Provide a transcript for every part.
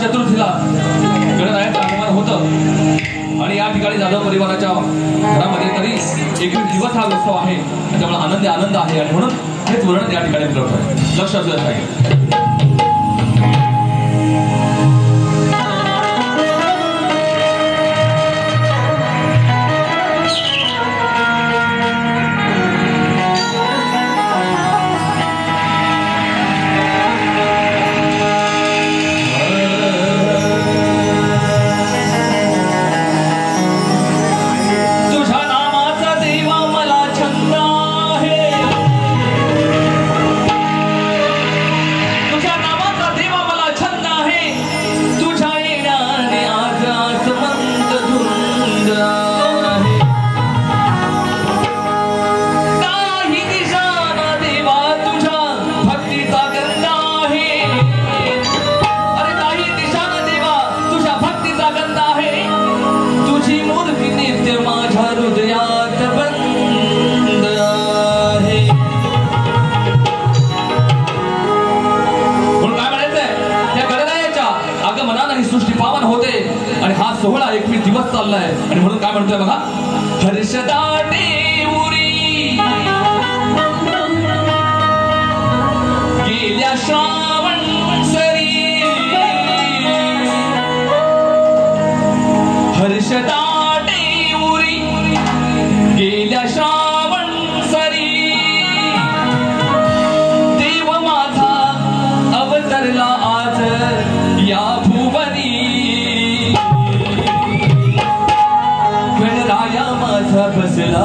चतुर्थीला गणरायाचं आगमन होतं आणि या ठिकाणी जाधव परिवाराच्या घरामध्ये तरी एक दिवस हा उत्सव आहे, त्याच्यामुळे आनंद आहे आणि म्हणून हेच वर्णन या ठिकाणी करत आहे. लक्ष असलं पाहिजे. सोहळा 21 दिवस चाललाय आणि म्हणून काय म्हणतोय बघा. हर्षदाटे उरी गेल्या श्रावण सरी, हर्षदाटे उरी गेल्या श्रावण सरी, देव माझा अवतरला आज या भुवनी, माझा बसला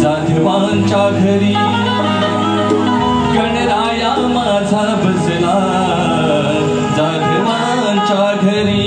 जाधवांच्या घरी, गणराया माझा बसला जाधवांच्या घरी.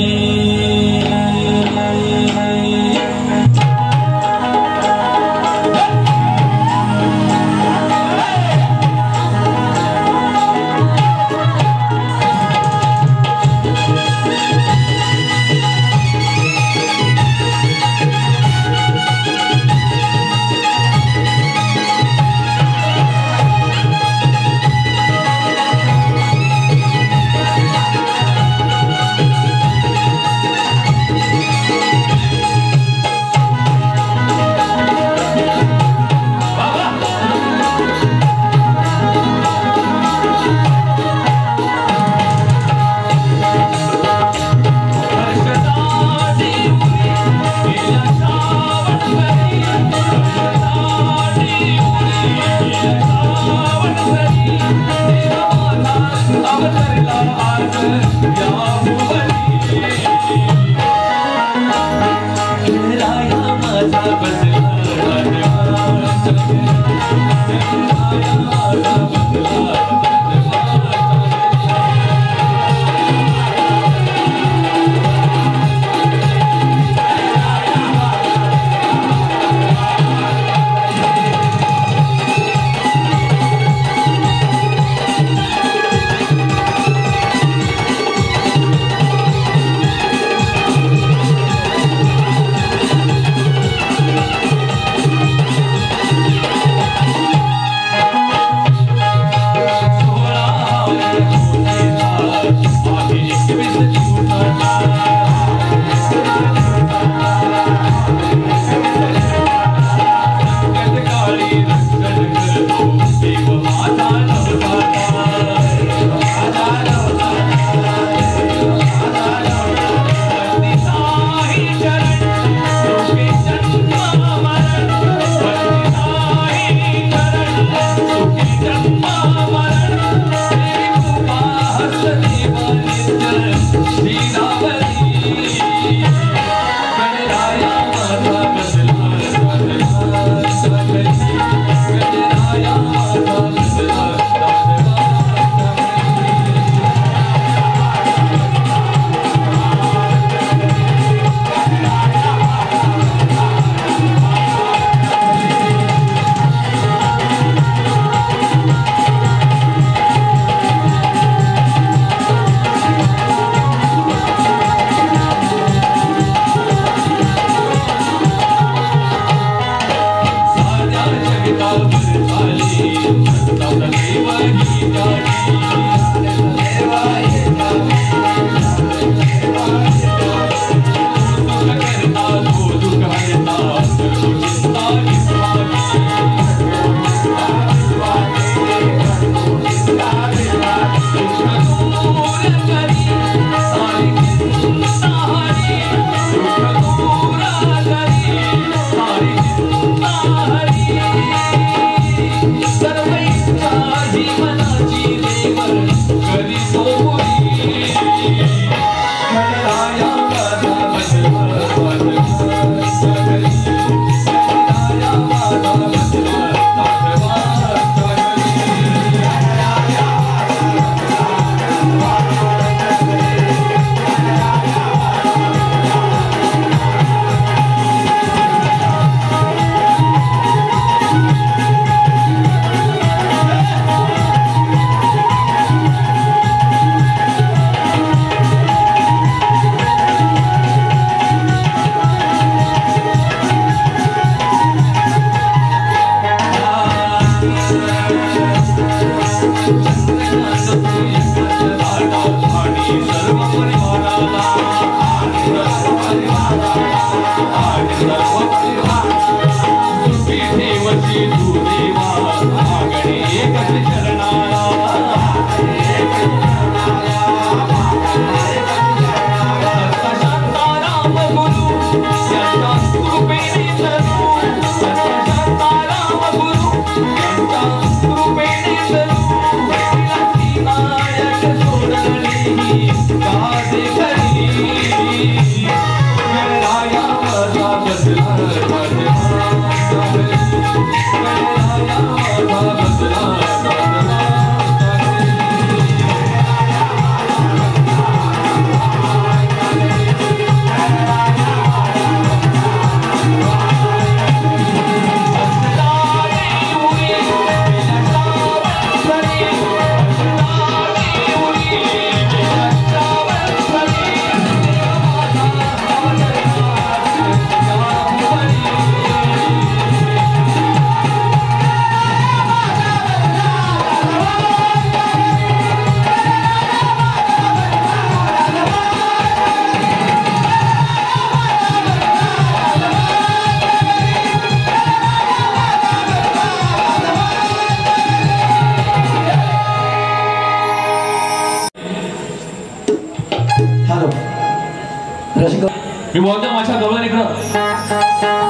मी बोलतो माझ्या गवळणीकडं,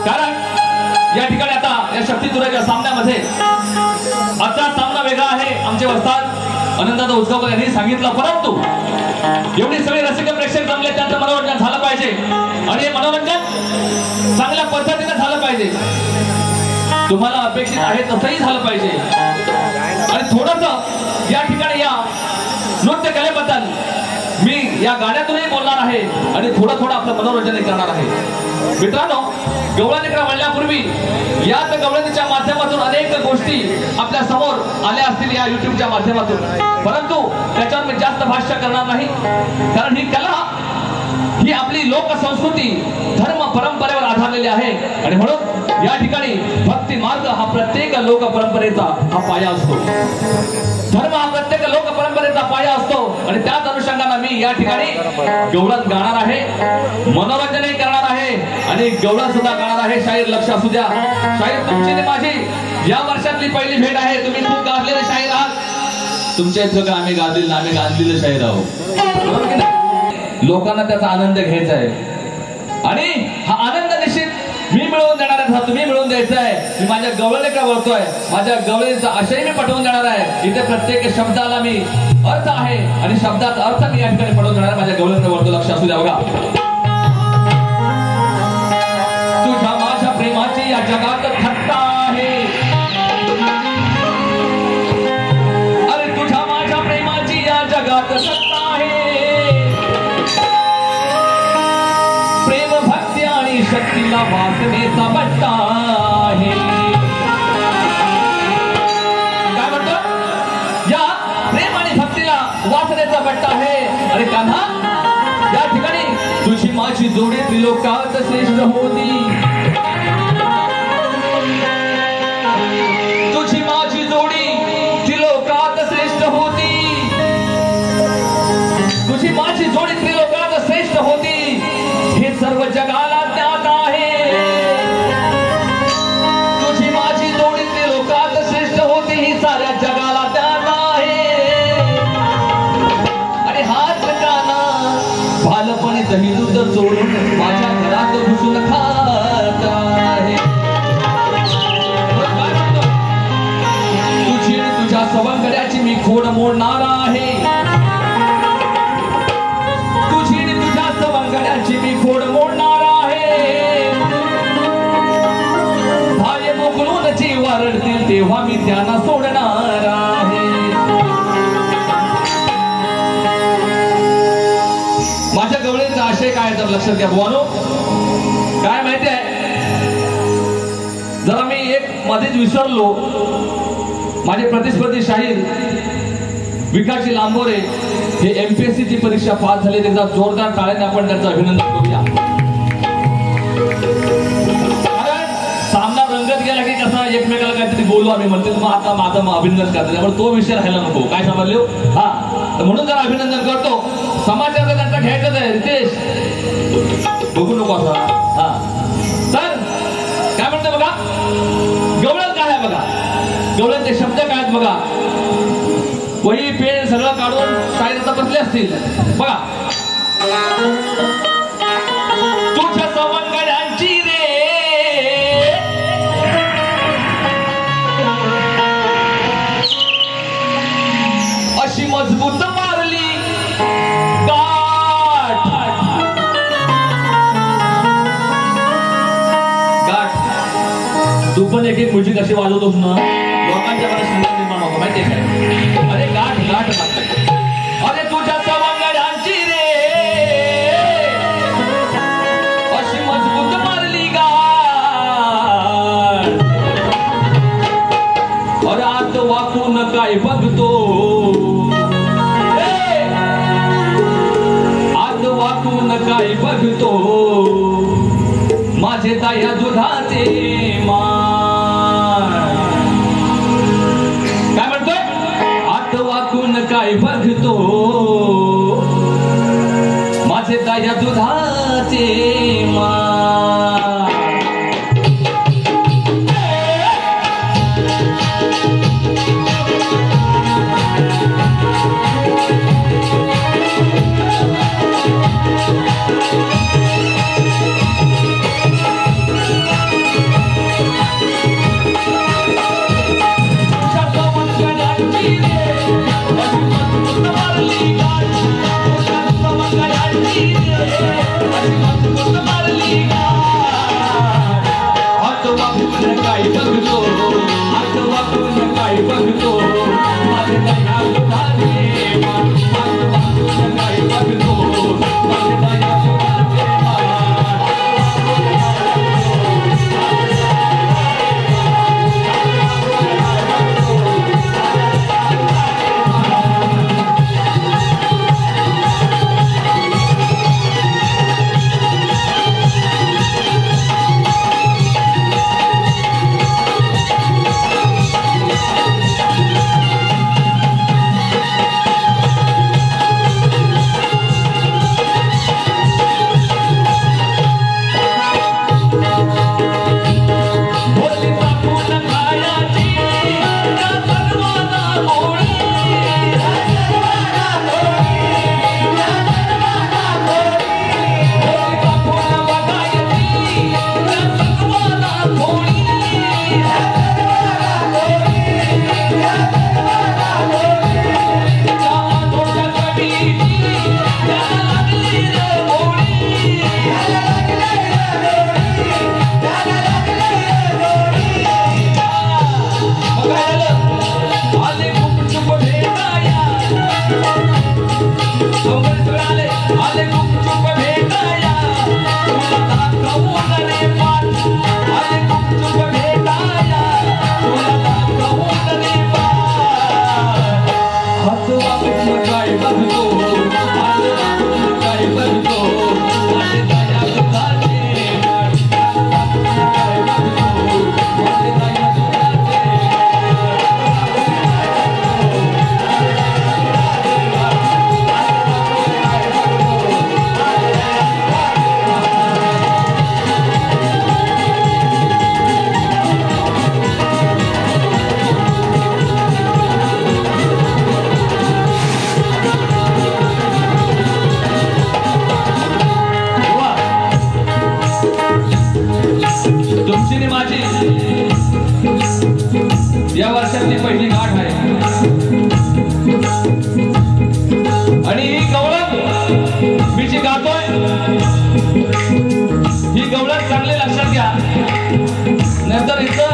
कारण या ठिकाणी आता या शक्तितुराच्या सामन्यामध्ये आजचा सामना वेगळा आहे. आमचे वस्ताद आनंदाचा उत्सव यांनी सांगितलं, परंतु एवढी सगळे रसिक प्रेक्षक जमले, त्यांचं मनोरंजन झालं पाहिजे आणि हे मनोरंजन चांगल्या पद्धतीने झालं पाहिजे. तुम्हाला अपेक्षित आहे तसंही झालं पाहिजे. आणि थोडंसं या ठिकाणी या नृत्य कलेबद्दल मी या गाण्यातूनही बोलणार आहे आणि थोडं आपलं मनोरंजन करणार आहे. मित्रांनो, गवळणीकडे वळण्यापूर्वी याच गवळणीच्या माध्यमातून अनेक गोष्टी आपल्या समोर आल्या असतील या युट्यूबच्या माध्यमातून, परंतु त्याच्यावर मी जास्त भाष्य करणार नाही. कारण ही कला ही आपली लोकसंस्कृती धर्म परंपरेवर आधारलेली आहे आणि म्हणून या ठिकाणी भक्ती मार्ग हा प्रत्येक लोक परंपरेचा हा पाया असतो. धर्म हा प्रत्येक लोक परंपरेचा पाया असतो आणि त्याच अनुषंगाने मी या ठिकाणी गवळण गाणार आहे, मनोरंजनही करणार आहे आणि गवळण सुद्धा गाणार आहे. शाहीर लक्ष असू द्या. शाहीर तुमची आणि माझी या वर्षातली पहिली भेट आहे. तुम्ही खूप गाजलेले शाहीर आहात. तुमच्या इथं का आम्ही गाजलेले शाहीर आहोत, बरोबर की नाही? लोकांना त्याचा आनंद घ्यायचा आहे आणि हा आनंद निश्चित मी मिळवून देणार आहे, तुम्ही मिळवून द्यायचा आहे. मी माझ्या गवळणीकडे बोलतोय, माझ्या गवळणीचा आशय मी पटवून देणार आहे. इथे प्रत्येक शब्दाला मी अर्थ आहे आणि शब्दाचा अर्थ मी या ठिकाणी पटवून देणार आहे. माझ्या गवळणीकडे बोलतो, लक्ष असू द्या. बघा, तुझ्या माझ्या प्रेमाची या जगात थट्टा आहे. अरे तुझ्या माझ्या प्रेमाची या जगात सत्ता आहे. प्रेम भक्ती आणि शक्तीला वासनेचा बट्टा आहे. काय म्हणतो? या प्रेम आणि भक्तीला वासनेचा बट्टा आहे. अरे कान्हा, या ठिकाणी तुझी माझी जोडी त्रिलोकात श्रेष्ठ होती. तुझी माझी जोडी त्रिलोकात श्रेष्ठ होती. तुझी माझी जोडी त्रिलोकात श्रेष्ठ होती, हे सर्व जगाला ज्ञात आहे. तुझी माझी जोडी त्रिलोकात श्रेष्ठ होती, ही साऱ्या जगाला ज्ञात आहे. आणि हाच काना बालपणी दही दूध चोरून माझ्या घरात घुसून खात आहे. तुझी तुझ्या सवंगड्याची मी खोड मोडणार आहे. मी खोड मोडणार आहे. भाले मोकळून जीवा रडतील तेव्हा मी त्यांना सोडणार आहे. माझ्या गवळीचा आशय काय तर लक्षात घ्या बुवानो. काय माहिती आहे, जरा मी एक मध्येच विसरलो. माझे प्रतिस्पर्धी शाहीर विकासजी लांबोरे हे MPSC ची परीक्षा पास झाले. त्यांचा जोरदार टाळ्याने आपण त्यांचं अभिनंदन करूया. कारण सामना रंगत गेला की कसं एकमेकाला काहीतरी बोलू आम्ही, म्हणते तुम्हाला आता माझं अभिनंदन करतो, त्यामुळे तो विषय राहायला नको. काय समजले? हा, म्हणून जरा अभिनंदन करतो. समाचार त्यांचा घ्यायचंच आहे. रितेश बघू नको असं. हा, तर काय म्हणतो बघा, गवळण काय आहे बघा, गवळणचे शब्द काय आहेत बघा. वही पेन सगळं काढून शाहीर बसले असतील बघा. तुझ्या सवंगड्यांची रे अशी मजबूत मारली गाठ. तू पण एक एक म्युझिक अशी वाजवतोस ना, लोकांच्या मला शिंगा निर्माण होतो माहितीये काय? अरे गाठ गाठ मारते. अरे तुझ्या सवंगड्यांची रे अशी मजबूत मारली गाठ. अरे आत वाकून काय बघतो, आत वाकून काय बघतो, माझे दया दुधाचे मान. काय म्हणतोय? आत वाकून काय बघतो, माझे दया दुधाचे मान. मी जी गातोय ही गवळण चांगली लक्षात घ्या, नंतर इथं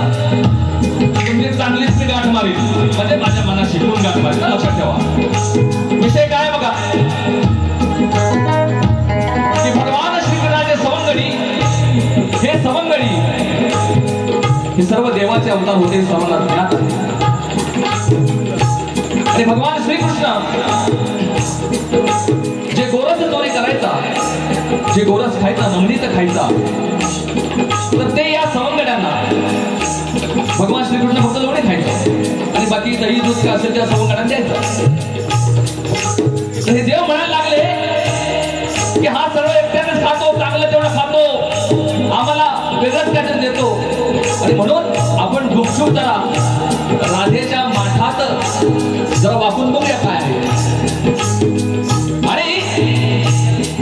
तुमची चांगलीच मी गाठ मारील, म्हणजे माझ्या मनात शिकवून गाठ मारील, लक्षात ठेवा. विषय काय बघा की भगवान श्रीकृष्णाचे सवंगडी, हे सवंगडी हे सर्व देवाचे अवतार होते सर्वांना ज्ञात आहे. आणि भगवान श्रीकृष्ण जे गोरस चोरी करायचा, जे गोरस खायचा, नमनीत खायचा, तर ते या सवंगड्यांना भगवान श्रीकृष्ण फक्त लोणी खायचं आणि बाकी दही दूध काय असेल त्या सवंगड्यांना द्यायचं. तर हे देव म्हणायला लागले की हा सर्व एकट्यानेच खातो, चांगलं तेवढं खातो, आम्हाला वेगळंच काहीतरी देतो. आणि म्हणून आपण गुपचूप जरा राधेच्या माठात जरा वाकून बघूया काय आहे. आणि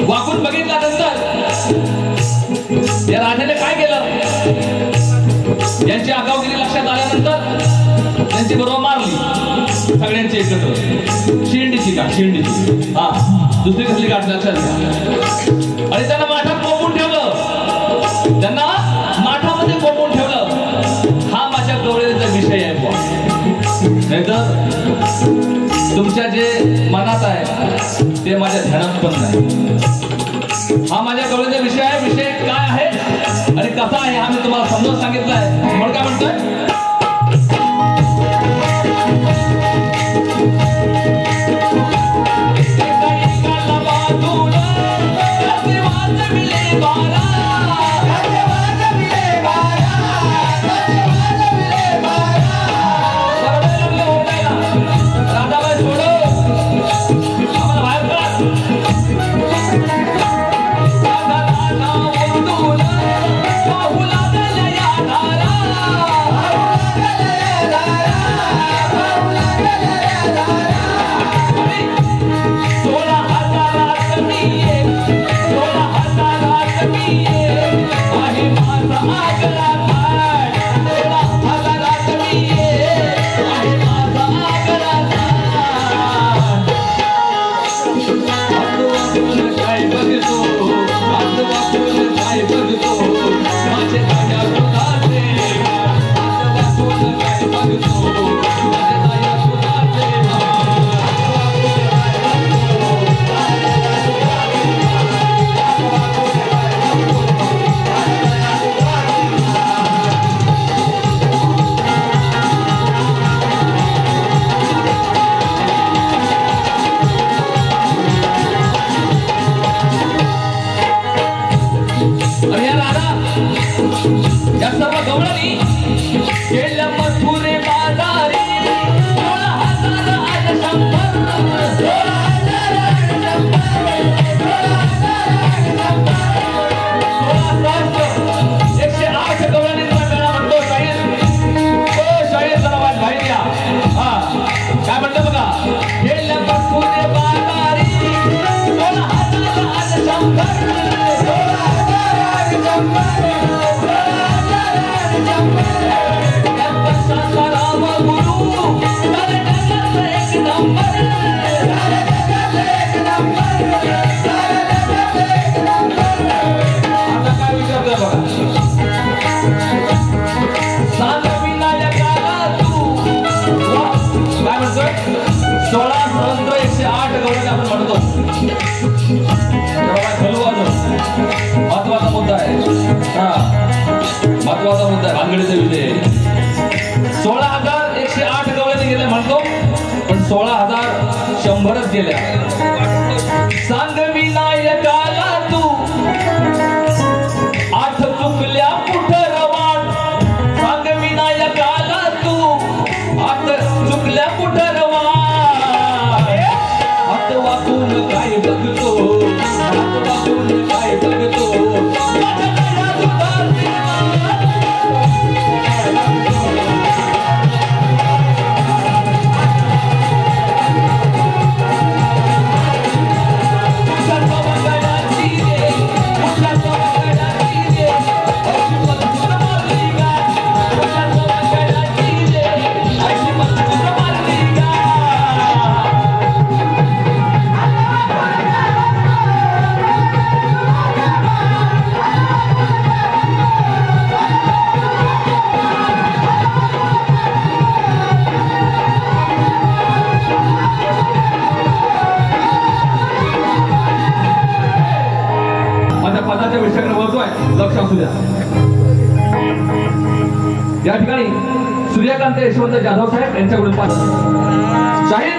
वाकून बघितल्यानंतर या राधेने काय केलं, यांची आगावगिरी लक्षात आल्यानंतर त्यांची बरोबर मारली सगळ्यांची एकत्र. शिंडीची का शिंडीची, हा दुसरी कसली गाठ लक्षात घ्या. आणि त्यांना माठात कोंबून ठेवलं, त्यांना माठामध्ये कोंबून ठेवलं. हा माझ्या गवळणीचा विषय आहे बुवा, नाहीतर तुमच्या जे मनात आहे ते माझ्या ध्यानात पण नाही. हा माझ्या गवळणीचा विषय आहे. विषय काय आहे आणि कसा आहे हा मी तुम्हाला समजावून सांगितलं आहे. म्हणून काय म्हणतोय, महत्वाचा मुद्दा आहे. महत्वाचा मुद्दा आहे भानगडीचा विषय. 16,108 गवळणी गेले म्हणतो, पण 16,100च गेल्या. सांग विनायकाला तू 8 चुकल्या कुठं रवान. सांग विनायकाला तू 8 चुकल्या कुठं रवान. हात वाकून काय बघतो, हात वाकून काय बघतो. सूर्यकांत यशवंत जाधव साहेब यांच्याकडून शाहीर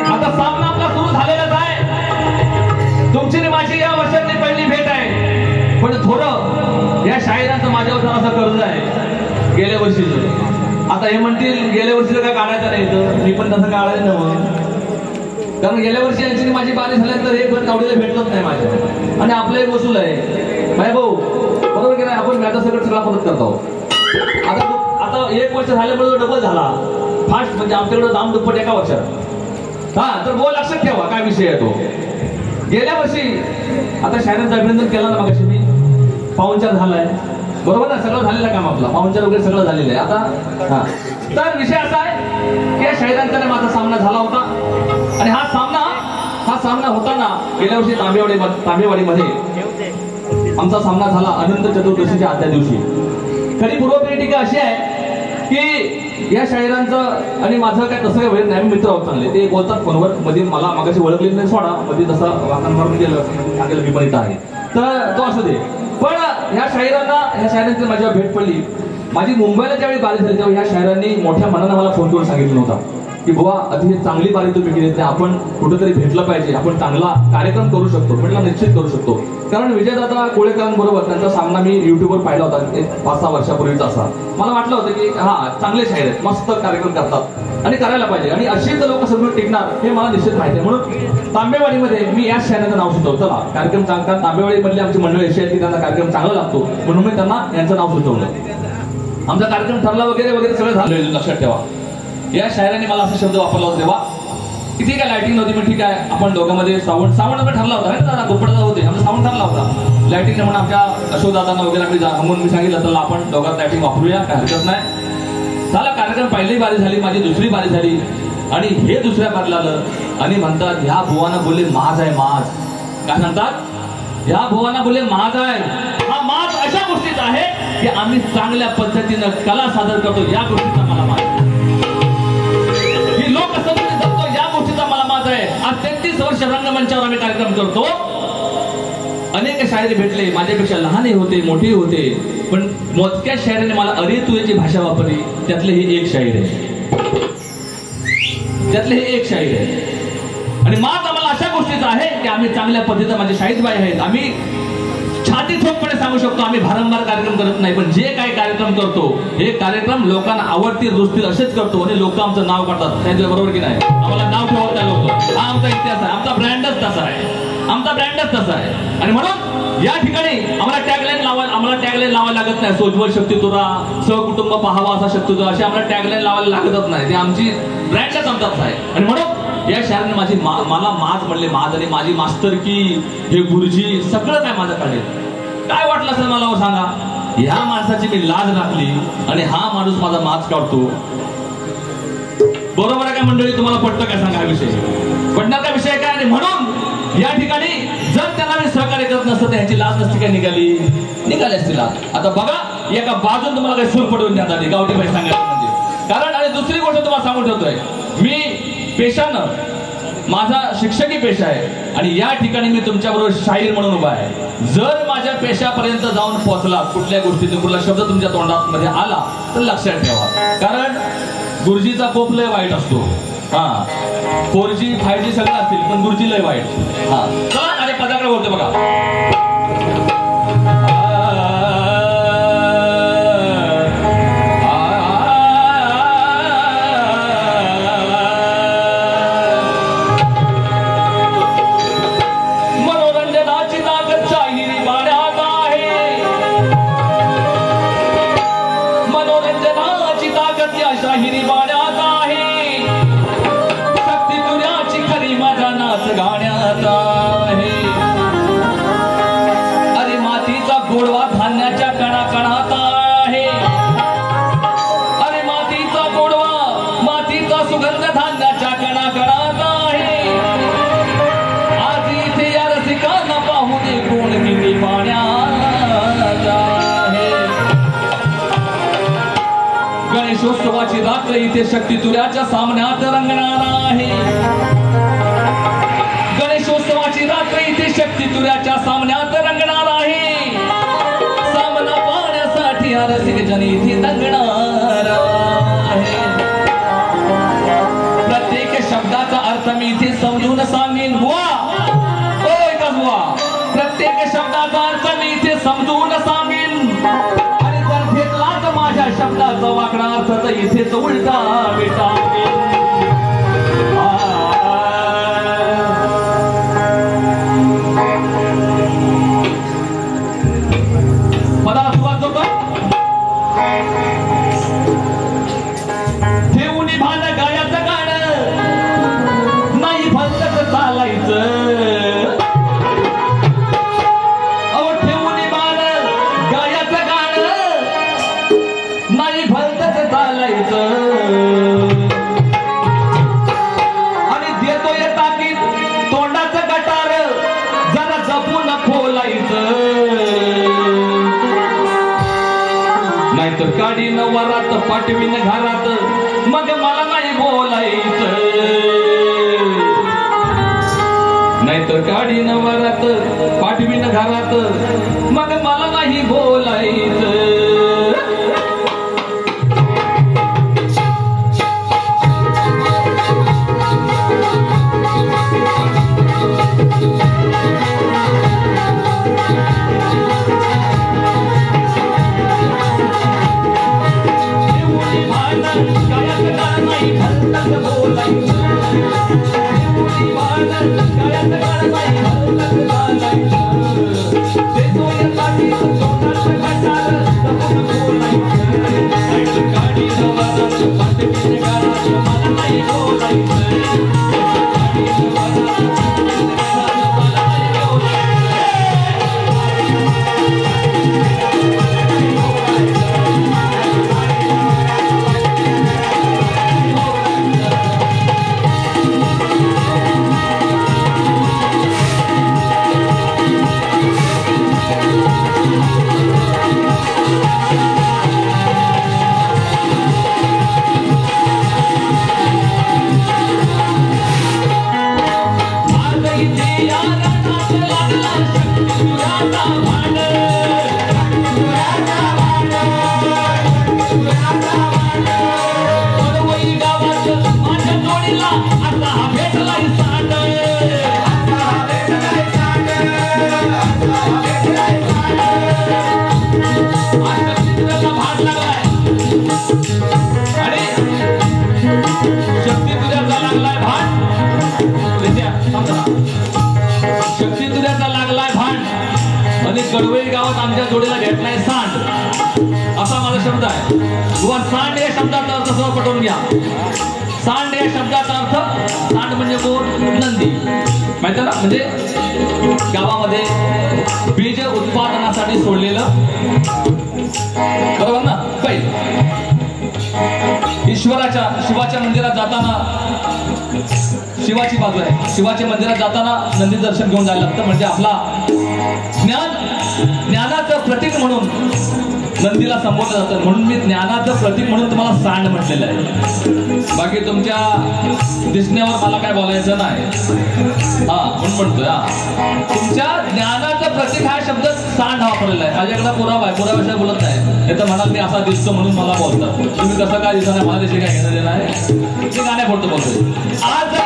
आता सामना आपला सुरू झालेलाच आहे. तुमची आणि माझी या वर्षातली पहिली भेट आहे. पण थोडं या शाहिरांचं माझ्यावर असं कर्ज आहे गेल्या वर्षीचं. आता हे म्हणतील गेल्या वर्षीचं काय काढायचं नाही तर मी पण तसं काढायचं नव्हतं. कारण गेल्या वर्षी यांची माझी बारी झाल्यानंतर एक पण तावडीला भेटलंच नाही माझ्या. आणि आपलं एक वसूल आहे भाई भाऊ, बरोबर की नाही. आपण मॅचा सगळा परत करतो. आता 1 वर्ष झाल्यामुळे डबल झाला फास्ट, म्हणजे आमच्याकडे दाम दुप्पट एका वर्षात. हा तर बोल लक्षात ठेवा काय विषय आहे तो. गेल्या वर्षी आता शायरांचं अभिनंदन केलं ना मगाशी मी. पाहुणचार झालाय बरोबर ना, सगळं झालेलं काम आपला पाहुणचार वगैरे सगळं झालेलं आहे आता. हा तर विषय असा आहे की शाहिरांचा माझा सामना झाला होता. आणि हा सामना होताना गेल्या वर्षी तांबेवाडीमध्ये आमचा सामना झाला अनंत चतुर्दशीच्या आदल्या दिवशी. खरी पूर्वपीठिका अशी आहे की या शाहिरांचं आणि माझं काय तसं काय वेळ नाही. मित्र आहोत चांगले, ते बोलतात फोनवर. मध्ये मला मागाशी ओळखलेलं नाही सोडा, मध्ये तसं वाकण मारून गेलं सांगेल मी पण इथं आहे तर तो असू दे. पण ह्या शाहिरांची माझ्या भेट पडली. माझी मुंबईला ज्यावेळी बारी झाली तेव्हा ह्या शाहिरांनी मोठ्या मनानं मला फोन करून सांगितलं नव्हता की बुवा अतिशय चांगली बारी तुम्ही केली, आपण कुठेतरी भेटलं पाहिजे, आपण चांगला कार्यक्रम करू शकतो. म्हटलं निश्चित करू शकतो. कारण विजयदादा कोळेकरांबरोबर त्यांचा सामना मी युट्यूबवर पाहिला होता 5-6 वर्षापूर्वीचा. असा मला वाटलं होतं की हा चांगले शाहीर आहेत, मस्त कार्यक्रम करतात आणि करायला पाहिजे आणि अशीच लोक सगळं टिकणार हे मला निश्चित माहिती आहे. म्हणून तांबेवाडीमध्ये मी याच शाहिरांचं नाव सुचवलं. चला कार्यक्रम चांगला, तांबेवाडीमधली आमची मंडळी अशी आहेत की त्यांना कार्यक्रम चांगला लागतो म्हणून मी त्यांना यांचं नाव सुचवलं. आमचा कार्यक्रम ठरला वगैरे वगैरे सगळं झालं. लक्षात ठेवा या शायरांनी मला असा शब्द वापरला होता तेव्हा की ठीक आहे लाइटिंग नव्हती पण ठीक आहे आपण दोघांमध्ये साऊंड ठरला होता ना, गुप्पडाचा होते आमचा साऊंड ठरला होता. लाइटिंग म्हणून आमच्या अशोक दादांना वगैरे आम्ही सांगून मी सांगितलं तर आपण दोघांत लाइटिंग वापरूया, काय हरकत नाही. झाला कार्यक्रम. पहिली बारी झाली, माझी दुसरी बारी झाली आणि हे दुसऱ्या बारीला आलं आणि म्हणतात ह्या भुवाना बोलले माज आहे. माज काय सांगतात? ह्या भुवाना बोलले माज आहे. हा माज अशा गोष्टीचा आहे की आम्ही चांगल्या पद्धतीनं कला सादर करतो, या गोष्टीचा मला माज आहे. ही लोकसंस्कृती जपतो, या गोष्टीचा मला माज आहे. आज 33 वर्ष रंगमंचावर आम्ही कार्यक्रम करतो. अनेक शायर भेटले, माझ्यापेक्षा लहानही होते मोठेही होते, पण मोजक्या शायराने मला अरे तू याची भाषा वापरली. त्यातले हे एक शायर आहे, त्यातले हे एक शायर आहे. आणि माज आम्हाला अशा गोष्टीचा आहे की आम्ही चांगल्या पद्धतीने माझे शाहीरबाई आहेत, आम्ही छाती ठोकपणे सांगू शकतो आम्ही भारंभार कार्यक्रम करत नाही, पण जे काही कार्यक्रम करतो हे कार्यक्रम लोकांना आवडतील रुचतील असेच करतो आणि लोक आमचं नाव काढतात. त्यांच्या बरोबर की नाही? आम्हाला नाव ठेवत नाही लोक. हा आमचा इतिहास आहे, आमचा ब्रँडच तसा आहे, आमचा ब्रँडच तसा आहे. आणि म्हणून या ठिकाणी आम्हाला टॅगलाईन लावायला लागत नाही. सोज्वल शक्ती तुरा, सहकुटुंब पाहावा असा शक्ती तुरा, अशी आम्हाला टॅगलाईन लावायला लागतच नाही. ती आमची ब्रँडच आमचाच आहे. आणि म्हणून या शायराने माझी मला माज म्हणले. माज आणि माझी मास्तर की हे गुरुजी सगळं काय माझं काढेल. काय वाटलं असेल मला सांगा. ह्या माणसाची मी लाज राखली आणि हा माणूस माझा माज काढतो. बरोबर आहे काय मंडळी? तुम्हाला पटतं काय सांगा? विषय पटणार का विषय काय? आणि म्हणून या ठिकाणी जर त्यांना मी सहकार्य करत नसतं तर ह्याची लाज नसती काय निघाली असती लाज. आता बघा एका बाजून तुम्हाला काही सूर पडवून द्या गावठी बाई सांगायचं म्हणजे. कारण आणि दुसरी गोष्ट तुम्हाला सांगून ठेवतोय, मी पेशानं माझा शिक्षकी पेशा आहे आणि या ठिकाणी मी तुमच्याबरोबर शाहीर म्हणून उभा आहे. जर माझ्या पेशापर्यंत जाऊन पोहोचला, कुठल्या गोष्टीतून कुठला शब्द तुमच्या तोंडात मध्ये आला तर लक्षात ठेवा. कारण गुरुजीचा कोप लय वाईट असतो. हा 4G 5G सगळं असतील पण गुरुजी लय वाईट. हा चला अरे पदाकडे बोलतो बघा. गणेशोत्सवाची रात्र इथे शक्ती तुऱ्याच्या सामन्यात रंगणार आहे. गणेशोत्सवाची रात्र इथे शक्ती तुऱ्याच्या सामन्यात रंगणार आहे. सामना पाहण्यासाठी रसिक जन इथे दंगणार आहे. शब्दाचा अर्थ मी इथे समजून सांगेन आणि जर घेतला तर माझ्या शब्दाचा वाकडा अर्थ तर इथेच उलटा मिटावेन. मला सुरुवात होतो ठेवून भान गायाचं गाणं नाही भलतच चालायचं. आणि देतोय ताकीद तोंडाचं गटार जरा जपून खोलायचं नाहीतर काढीन वरात पाठवीन घरात मग मला नाही बोलायचं. नाहीतर काढीन वरात पाठवीन घरात मग मला नाही बोलायचं. कडवई गावात आमच्या जोडीला भेटलाय सांड असा माझा शब्द आहे. किंवा सांड या शब्दाचा अर्थ सर्व पटवून घ्या. सांड या शब्दाचा अर्थ सांड म्हणजे कोण? नंदी. माहिती ना, म्हणजे गावामध्ये बीज उत्पादनासाठी सोडलेलं बरोबर ना बैल. ईश्वराच्या शिवाच्या मंदिरात जाताना शिवाची बाजू आहे. शिवाच्या मंदिरात जाताना नंदी दर्शन घेऊन जायला लागतं. म्हणजे आपला ज्ञानाचं प्रतीक म्हणून नंदीला संबोधलं जातं. म्हणून मी ज्ञानाचं प्रतीक म्हणून तुम्हाला सांड म्हटलेलं आहे. बाकी तुमच्या दिसण्यावर मला काय बोलायचं नाही. हा म्हणून म्हणतोय तुमच्या ज्ञानाचं प्रतीक हा शब्द सांड वापरलेला आहे. माझ्याकडे पुरावा आहे. पुराव्याशिवाय बोलत नाही. तर म्हणाल मी असा दिसतो म्हणून मला बोलतात. तुम्ही कसं काय दिसत नाही मला त्याची काय घेणं देणं आहे. मी गाण्या फोडतो बोलतोय. आज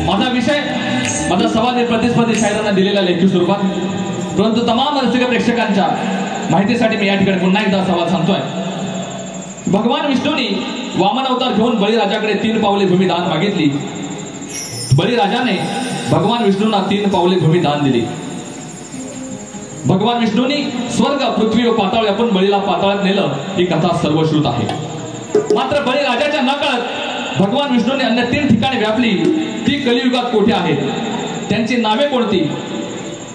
माझा विषय माझा सवाल प्रतिस्पर्धी शायरांना दिलेला लेखी स्वरूपात परंतु तमाम रसिक प्रेक्षकांच्या माहितीसाठी मी या ठिकाणी पुन्हा एकदा संवाद सांगतोय. भगवान विष्णूंनी वामन अवतार घेऊन बळीराजाकडे 3 पावले भूमी दान मागितली. बळीराजाने भगवान विष्णूंना 3 पावले भूमी दान दिली. भगवान विष्णूंनी स्वर्ग पृथ्वी व पाताळ आपण बळीला पाताळात नेलं ही कथा सर्वश्रुत आहे. मात्र बळीराजाच्या नकळत भगवान विष्णूंनी अन्य 3 ठिकाणे व्यापली. ती कलियुगात कोठे आहेत, त्यांची नावे कोणती,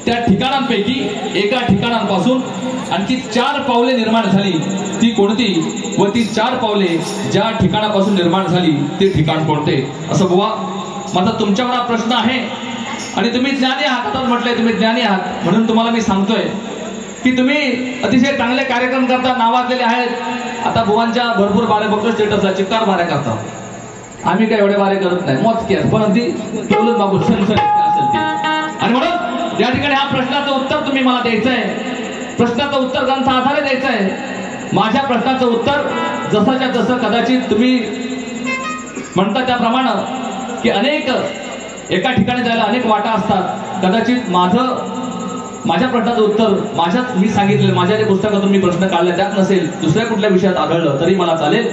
त्या ठिकाणांपैकी एका ठिकाणांपासून आणखी 4 पावले निर्माण झाली ती कोणती, व ती 4 पावले ज्या ठिकाणापासून निर्माण झाली ते ठिकाण कोणते. असं बुवा माझा तुमच्यावर हा प्रश्न आहे आणि तुम्ही ज्ञानी आहात. आता म्हटलंय तुम्ही ज्ञानी आहात म्हणून तुम्हाला मी सांगतोय की तुम्ही अतिशय चांगले कार्यक्रम करता, नावाजलेले आहेत. आता बुवांच्या भरपूर बारे बघतो स्टेटसला, चिक्कार बाऱ्या करता. आम्ही काय एवढे बारे करत नाही, मोज केस पण ती टोलून बाबू असेल ती. आणि म्हणून या ठिकाणी हा प्रश्नाचं उत्तर तुम्ही मला द्यायचं आहे. प्रश्नाचं उत्तर ग्रंथ आधारे द्यायचं आहे. माझ्या प्रश्नाचं उत्तर जसाच्या तसं कदाचित तुम्ही म्हणता त्याप्रमाणे की अनेक एका ठिकाणी जायला अनेक वाटा असतात. कदाचित माझ्या प्रश्नाचं उत्तर मी सांगितलं माझ्या ज्या पुस्तकातून मी प्रश्न काढला त्यात नसेल, दुसऱ्या कुठल्या विषयात आढळलं तरी मला चालेल.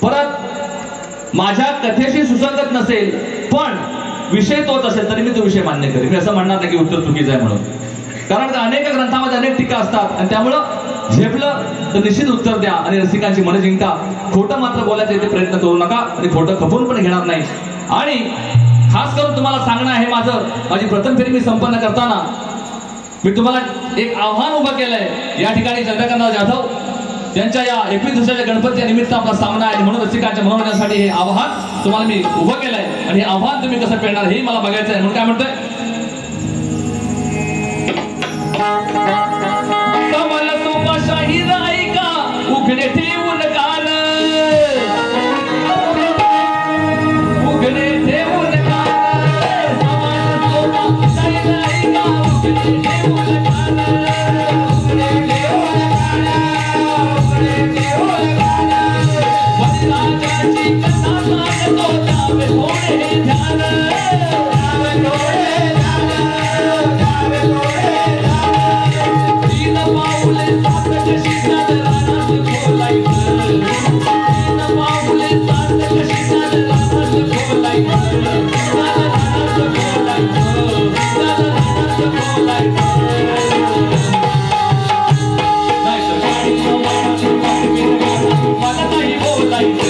परत माझ्या कथेशी सुसंगत नसेल पण विषय तोच असेल तरी मी तो विषय मान्य करेन. मी असं म्हणणार नाही की उत्तर चुकीचं आहे म्हणून, कारण अनेक ग्रंथामध्ये अनेक टीका असतात आणि त्यामुळं झेपलं तर निश्चित उत्तर द्या आणि रसिकांची मन जिंका. खोटं मात्र बोलायचा इथे प्रयत्न करू नका आणि खोटं खपून पण घेणार नाही. आणि खास करून तुम्हाला सांगणं आहे माझी प्रथम फेरी मी संपन्न करताना मी तुम्हाला एक आव्हान उभं केलंय. या ठिकाणी चंद्रकांतराव जाधव त्यांच्या या 21 दिवसाच्या गणपतीच्या निमित्त आपला सामना आहे म्हणून रसिकांच्या मनोरंजनासाठी हे आव्हान तुम्हाला मी उभं केलंय आणि हे आव्हान तुम्ही कसं पेलणार हे मला बघायचं आहे. म्हणून काय म्हणतोय, कमल सोपाशाही ऐका उघडे ठेवून कान, उघडे ठेवून कान, सोपाशाही ऐका उघडे ठेवून कान, उघडे ठेवून कान, उघडे ठेवून कान. बळीराजाची कथा सांगतो त्यावे थोडे ध्यान, त्यावे थोडे ध्यान, त्यावे थोडे ध्यान. 3 पाऊले सात कशीत रानात खोलायचं, 3 पाऊले सात कशीत रानात खोलायचं, रानात खोलायचं, रानात खोलायचं. मला नाही बोलायचं,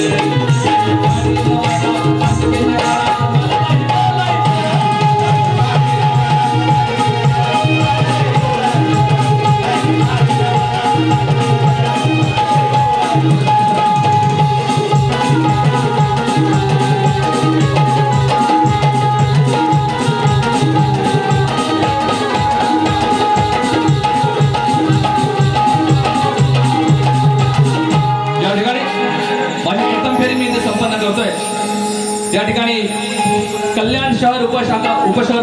या ठिकाणी कल्याण शहर उपशहर